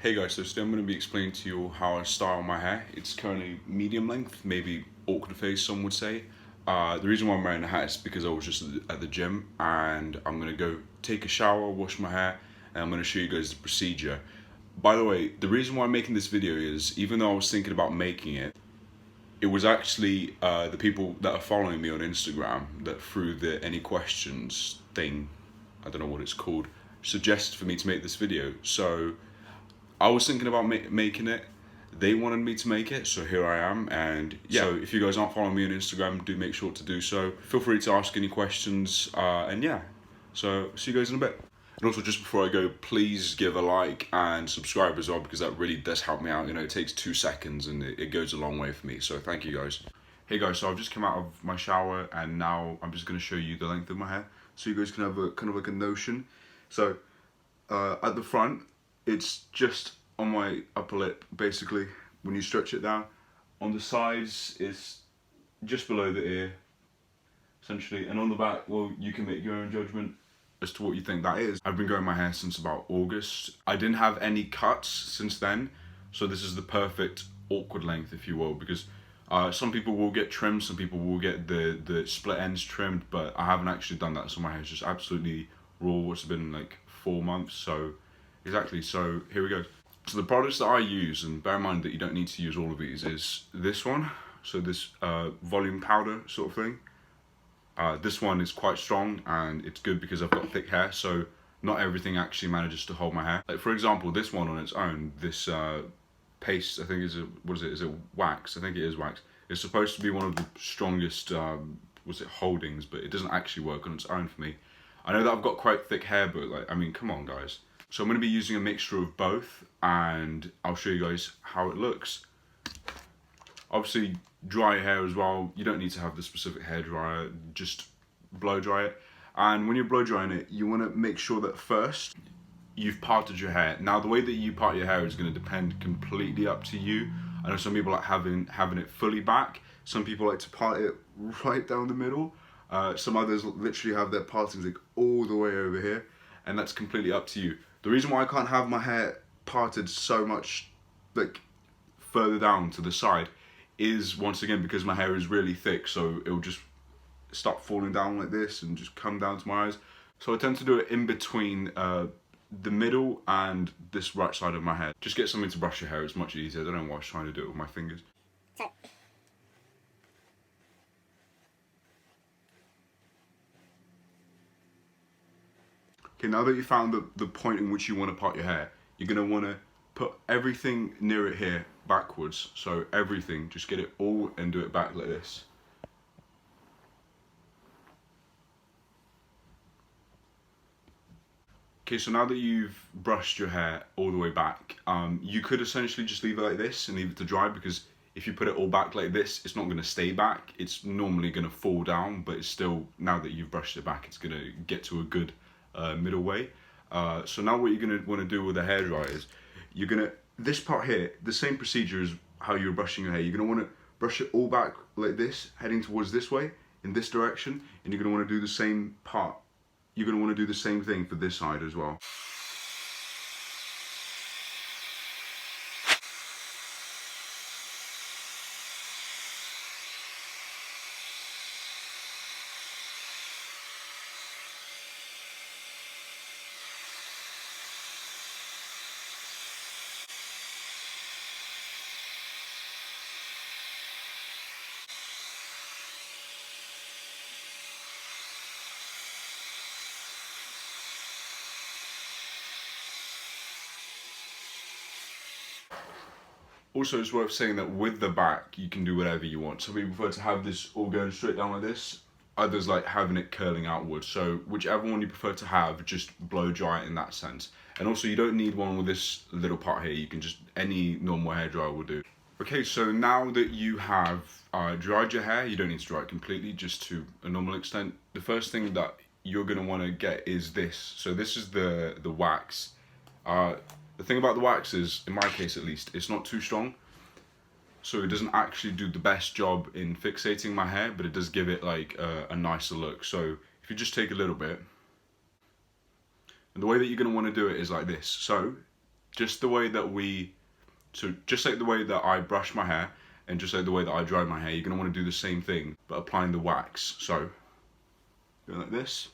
Hey guys, so today I'm going to be explaining to you how I style my hair. It's currently medium length, maybe awkward face some would say. The reason why I'm wearing a hat is because I was just at the gym and I'm going to go take a shower, wash my hair, and I'm going to show you guys the procedure. By the way, the reason why I'm making this video is, even though I was thinking about making it, it was actually the people that are following me on Instagram that through the any questions thing, I don't know what it's called, suggested for me to make this video. So I was thinking about making it. They wanted me to make it, so here I am. And yeah, so if you guys aren't following me on Instagram, do make sure to do so. Feel free to ask any questions, and yeah. So see you guys in a bit. And also, just before I go, please give a like and subscribe as well, because that really does help me out. You know, it takes 2 seconds and it goes a long way for me. So thank you guys. Hey guys, so I've just come out of my shower and now I'm just going to show you the length of my hair, so you guys can have a kind of like a notion. So at the front, it's just on my upper lip, basically, when you stretch it down. On the sides, it's just below the ear, essentially. And on the back, well, you can make your own judgment as to what you think that is. I've been growing my hair since about August. I didn't have any cuts since then, so this is the perfect awkward length, if you will, because some people will get trimmed, some people will get the split ends trimmed, but I haven't actually done that, so my hair is just absolutely raw. It's been like 4 months, so exactly. So here we go. So the products that I use, and bear in mind that you don't need to use all of these, is this one. So this volume powder sort of thing. This one is quite strong and it's good because I've got thick hair, so not everything actually manages to hold my hair. Like for example, this one on its own, this paste, I think is is it wax? I think it is wax. It's supposed to be one of the strongest holdings, but it doesn't actually work on its own for me. I know that I've got quite thick hair, but like, I mean, come on guys. So I'm going to be using a mixture of both, and I'll show you guys how it looks. Obviously, dry hair as well. You don't need to have the specific hair dryer, just blow dry it. And when you're blow drying it, you want to make sure that first you've parted your hair. Now, the way that you part your hair is going to depend completely up to you. I know some people like having it fully back. Some people like to part it right down the middle. Some others literally have their partings like all the way over here, and that's completely up to you. The reason why I can't have my hair parted so much like further down to the side is, once again, because my hair is really thick, so it'll just start falling down like this and just come down to my eyes. So I tend to do it in between the middle and this right side of my head. Just get something to brush your hair, it's much easier. I don't know why I was trying to do it with my fingers. Okay, now that you found the point in which you want to part your hair, you're going to want to put everything near it here backwards. So everything, just get it all and do it back like this. Okay, so now that you've brushed your hair all the way back, you could essentially just leave it like this and leave it to dry, because if you put it all back like this, it's not going to stay back. It's normally going to fall down, but it's still, now that you've brushed it back, it's going to get to a good middle way. So now what you're going to want to do with the hairdryer is, you're going to, this part here, the same procedure as how you're brushing your hair. You're going to want to brush it all back like this, heading towards this way, in this direction, and you're going to want to do the same part. You're going to want to do the same thing for this side as well. Also, it's worth saying that with the back, you can do whatever you want. Some people prefer to have this all going straight down like this. Others like having it curling outwards. So whichever one you prefer to have, just blow dry it in that sense. And also, you don't need one with this little part here. You can just, any normal hairdryer will do. Okay, so now that you have dried your hair, you don't need to dry it completely, just to a normal extent. The first thing that you're going to want to get is this. So this is the wax. The thing about the wax is, in my case at least, it's not too strong. So it doesn't actually do the best job in fixating my hair, but it does give it like a nicer look. So if you just take a little bit, and the way that you're going to want to do it is like this. So just the way that just like the way that I brush my hair and just like the way that I dry my hair, you're going to want to do the same thing, but applying the wax. So, going like this.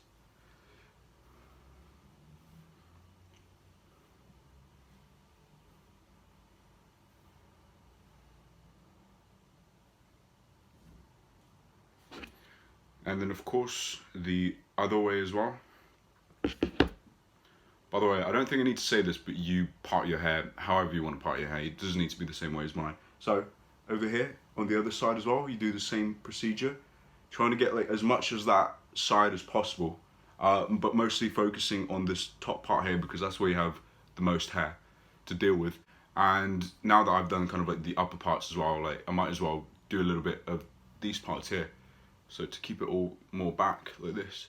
And then of course, the other way as well. By the way, I don't think I need to say this, but you part your hair however you want to part your hair. It doesn't need to be the same way as mine. So, over here, on the other side as well, you do the same procedure. Trying to get like as much as that side as possible, but mostly focusing on this top part here because that's where you have the most hair to deal with. And now that I've done kind of like the upper parts as well, like I might as well do a little bit of these parts here. So to keep it all more back like this.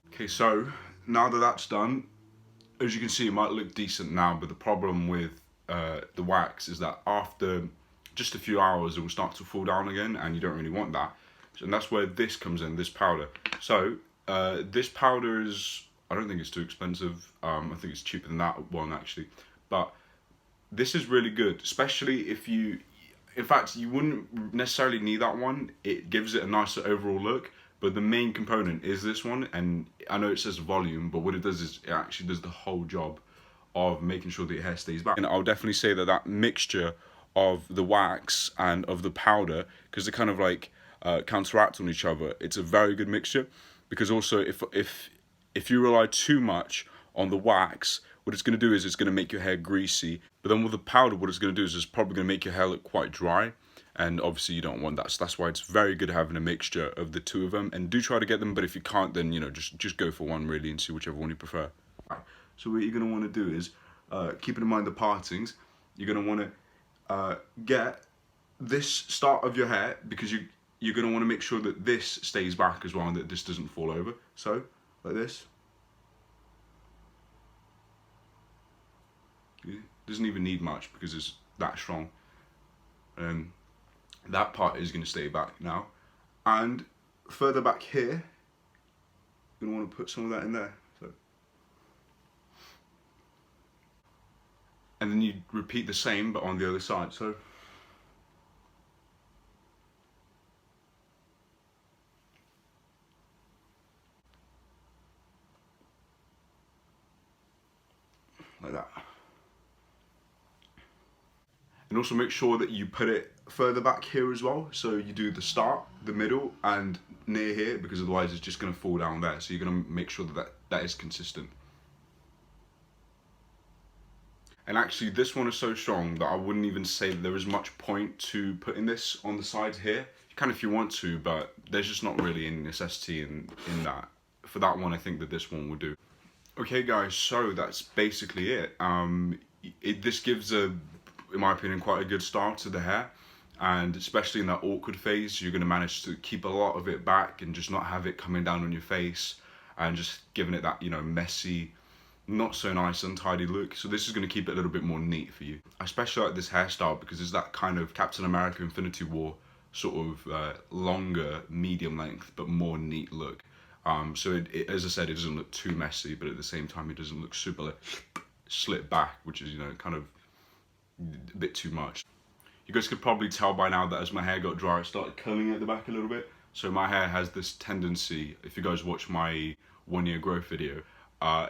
Okay, so now that that's done, as you can see, it might look decent now, but the problem with the wax is that after just a few hours, it will start to fall down again, and you don't really want that. And that's where this comes in, this powder. So this powder is, I don't think it's too expensive. I think it's cheaper than that one actually. But this is really good, especially if you, in fact, you wouldn't necessarily need that one. It gives it a nicer overall look. But the main component is this one, and I know it says volume, but what it does is it actually does the whole job of making sure that your hair stays back. And I'll definitely say that that mixture of the wax and of the powder, because they kind of like counteract on each other, it's a very good mixture. Because also if you rely too much on the wax, what it's going to do is it's going to make your hair greasy. But then with the powder, what it's going to do is it's probably going to make your hair look quite dry. And obviously you don't want that, so that's why it's very good having a mixture of the two of them. And do try to get them, but if you can't, then you know, just go for one really and see whichever one you prefer. So what you're going to want to do is, keeping in mind the partings, you're going to want to get this start of your hair, because you're going to want to make sure that this stays back as well and that this doesn't fall over. So like this. It doesn't even need much because it's that strong. That part is going to stay back now, and further back here you're going to want to put some of that in there. So, and then you repeat the same but on the other side. So like that. And also make sure that you put it further back here as well. So you do the start, the middle, and near here, because otherwise it's just going to fall down there. So you're going to make sure that that is consistent. And actually this one is so strong that I wouldn't even say that there is much point to putting this on the sides here. You can if you want to, but there's just not really any necessity in that. For that one, I think that this one will do. Okay guys, so that's basically it. This gives a, in my opinion, quite a good style to the hair, and especially in that awkward phase, you're going to manage to keep a lot of it back and just not have it coming down on your face and just giving it that, you know, messy, not so nice, untidy look. So this is going to keep it a little bit more neat for you. I especially like this hairstyle because it's that kind of Captain America Infinity War sort of longer, medium length, but more neat look. So as I said, it doesn't look too messy, but at the same time, it doesn't look super like slit back, which is, you know, kind of a bit too much. You guys could probably tell by now that as my hair got dry, it started curling at the back a little bit. So my hair has this tendency, if you guys watch my 1 year growth video,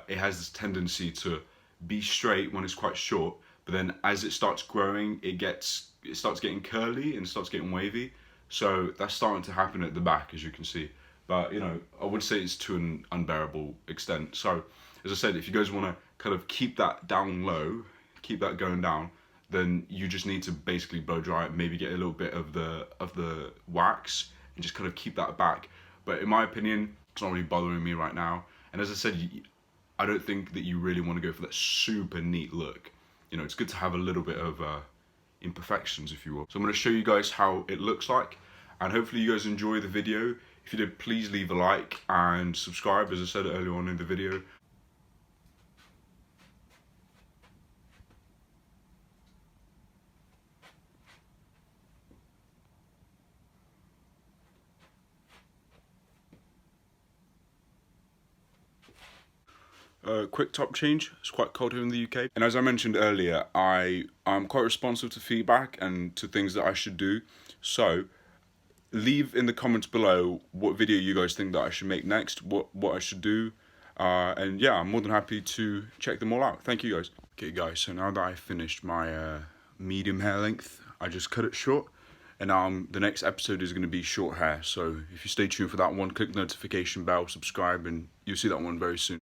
it has this tendency to be straight when it's quite short, but then as it starts growing, it starts getting curly and starts getting wavy. So that's starting to happen at the back, as you can see. But you know, I would say it's to an unbearable extent. So as I said, if you guys want to kind of keep that down low, keep that going down, then you just need to basically blow dry it, maybe get a little bit of the wax and just kind of keep that back. But in my opinion, it's not really bothering me right now. And as I said, I don't think that you really want to go for that super neat look. You know, it's good to have a little bit of imperfections, if you will. So I'm going to show you guys how it looks like, and hopefully you guys enjoy the video. If you did, please leave a like and subscribe, as I said earlier on in the video. quick top change. It's quite cold here in the UK. And as I mentioned earlier, I'm quite responsive to feedback and to things that I should do. So leave in the comments below what video you guys think that I should make next, what I should do. And yeah, I'm more than happy to check them all out. Thank you guys. Okay guys, so now that I finished my medium hair length, I just cut it short. And now the next episode is going to be short hair. So if you stay tuned for that one, click the notification bell, subscribe, and you'll see that one very soon.